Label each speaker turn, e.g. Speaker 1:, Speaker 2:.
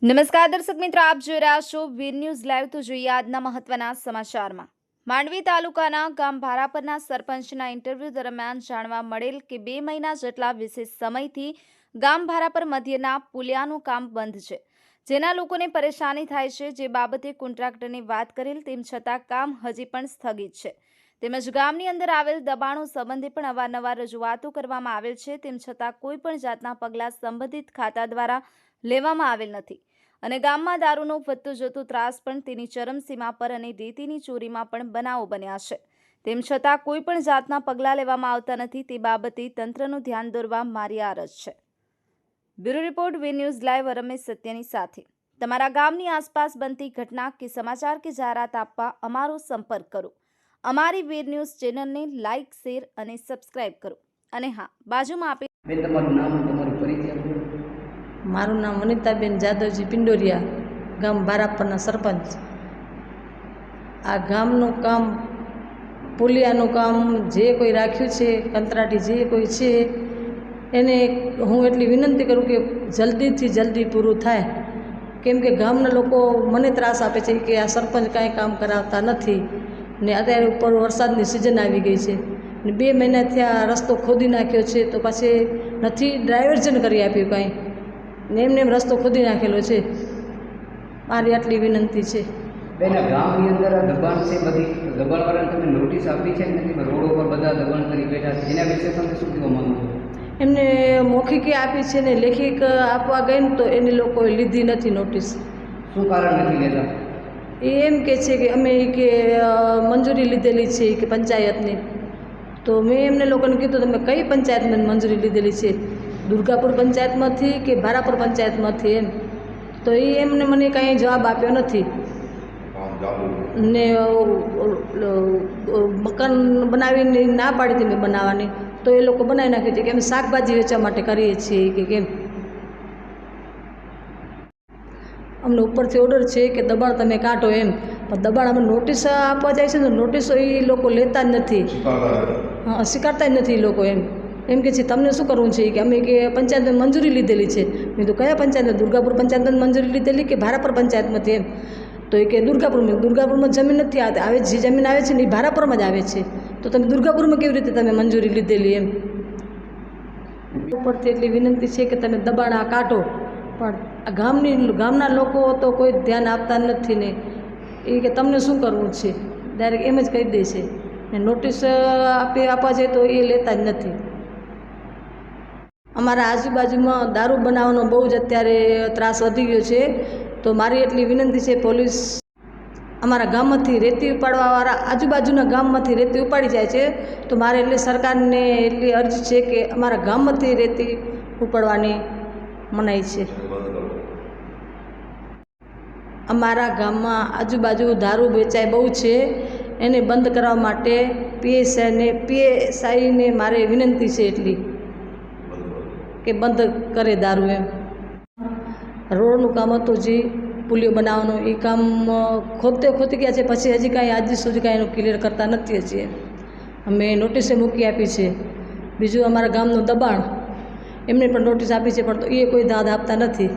Speaker 1: નમસ્કાર દર્શક મિત્રો, આપ જોઈ રહ્યા છો વીર ન્યૂઝ લાઈવ। તો જોઈએ આજના મહત્વના સમાચારમાં। માંડવી તાલુકાના ગામ ભારાપરના સરપંચના ઇન્ટરવ્યૂ દરમિયાન જાણવા મળેલ કે 2 મહિના જેટલા વિશેષ સમયથી ગામ ભારાપર મધ્યના પુલિયાનું કામ બંધ છે, જેના લોકોને પરેશાની થાય છે। જે બાબતે કોન્ટ્રાક્ટરને વાત કરેલ તેમ છતાં કામ હજી પણ સ્થગિત છે, તેમજ ગામની અંદર આવેલ દબાણો સંબંધે પણ અવારનવાર રજૂઆતો કરવામાં આવેલ છે, તેમ છતાં કોઈ પણ જાતના પગલાં સંબંધિત ખાતા દ્વારા લેવામાં આવેલ નથી અને ગામમાં દારૂનો વધતો જતો ત્રાસ પણ તેની ચરમસીમા પર અને રેતીની ચોરીમાં પણ બનાવો બન્યા છે, તેમ છતાં કોઈ પણ જાતના પગલાં લેવામાં આવતા નથી। તે બાબતે તંત્રનું ધ્યાન દોરવા મારી અરજ છે। બ્યુરો રિપોર્ટ, વીર ન્યૂઝ લાઈવ। રમેશ સત્યની સાથે। તમારા ગામની આસપાસ બનતી ઘટના કે સમાચાર કે જાહેરાત આપવા અમારો સંપર્ક કરો। અમારી વીર ન્યૂઝ ચેનલને લાઇક, શેર અને સબસ્ક્રાઇબ કરો અને હા, બાજુમાં આપેલ
Speaker 2: બેન તમારું નામ અને તમારો પરિચય આપો।
Speaker 3: મારું નામ વનિતાબેન જાદવજી પિંડોરિયા, ગામ ભારાપરના સરપંચ। આ ગામનું કામ, પુલિયાનું કામ જે કોઈ રાખ્યું છે, કંત્રાટી જે કોઈ છે એને હું એટલી વિનંતી કરું કે જલ્દીથી જલ્દી પૂરું થાય, કેમ કે ગામના લોકો મને ત્રાસ આપે છે કે આ સરપંચ કાંઈ કામ કરાવતા નથી ને અત્યારે ઉપર વરસાદની સિઝન આવી ગઈ છે ને 2 મહિનાથી આ રસ્તો ખોદી નાખ્યો છે, તો પછી નથી ડાયવર્ઝન કરી આપ્યું કાંઈ ને એમને એમ રસ્તો ખોદી નાખેલો છે। મારી આટલી વિનંતી છે।
Speaker 2: બેન ગામની અંદર આ દબાણ છે, બધી દબાણવાળાને તમે નોટિસ આપી છે ને, રોડ ઉપર બધા દબાણ કરી બેઠા છે, એના વિશે તમે શું કહેવા માંગો છો?
Speaker 3: એમને મૌખિકે આપી છે ને લેખિત આપવા ગઈ ને તો એને લોકોએ લીધી નથી નોટિસ।
Speaker 2: શું કારણ નથી લેતા?
Speaker 3: એ એમ કહે છે કે અમે કે મંજૂરી લીધેલી છે કે પંચાયતની, તો મેં એમને લોકોને કીધું તમે કઈ પંચાયતમાં મંજૂરી લીધેલી છે, દુર્ગાપુર પંચાયતમાંથી કે ભારાપર પંચાયતમાંથી એમ, તો એ એમને મને કાંઈ જવાબ આપ્યો નથી ને મકાન બનાવીને ના પાડી હતી મેં બનાવવાની, તો એ લોકો બનાવી નાખી હતી કે અમે શાકભાજી વેચવા માટે કરીએ છીએ કે કેમ। અમને ઉપરથી ઓર્ડર છે કે દબાણ તમે કાઢો એમ, પણ દબાણ અમે નોટિસ આપવા જાય છે ને નોટિસો એ લોકો લેતા જ નથી, હા સ્વીકારતા જ નથી એ લોકો એમ કે છે તમને શું કરવું છે કે અમે કે પંચાયતને મંજૂરી લીધેલી છે। મેં તો કયા પંચાયતને, દુર્ગાપુર પંચાયતને મંજૂરી લીધેલી કે ભારાપર પંચાયતમાંથી એમ, તો એ કે દુર્ગાપુરમાં જમીન નથી આવતી, આવે જે જમીન આવે છે ને એ ભારાપરમાં જ આવે છે, તો તમે દુર્ગાપુરમાં કેવી રીતે તમે મંજૂરી લીધેલી એમ। ઉપરથી એટલી વિનંતી છે કે તમે દબાણ આ કાઢો, પણ ગામના લોકો તો કોઈ ધ્યાન આપતા નથી ને એ કે તમને શું કરવું છે ડાયરેક્ટ એમ જ કહી દે છે ને નોટિસ આપવા જાય તો એ લેતા જ નથી। અમારા આજુબાજુમાં દારૂ બનાવવાનો બહુ જ અત્યારે ત્રાસ વધી ગયો છે, તો મારી એટલી વિનંતી છે પોલીસ અમારા ગામમાંથી રેતી ઉપાડવાવાળા આજુબાજુના ગામમાંથી રેતી ઉપાડી જાય છે, તો મારે એટલે સરકારને એટલી અરજી છે કે અમારા ગામમાંથી રેતી ઉપાડવાની મનાઈ છે। અમારા ગામમાં આજુબાજુ દારૂ વેચાય બહુ છે, એને બંધ કરવા માટે પીએસઆઈને મારે વિનંતી છે એટલી કે બંધ કરે દારૂ એમ। રોડનું કામ હતું જે પુલિયો બનાવવાનું, એ કામ ખોદી ગયા છે, પછી હજી કાંઈ આજ સુધી કાંઈ એનું ક્લિયર કરતા નથી હજી અમે નોટિસે મૂકી આપી છે। બીજું અમારા ગામનું દબાણ, એમને પણ નોટિસ આપી છે, પણ તો એ કોઈ દાદ આપતા નથી।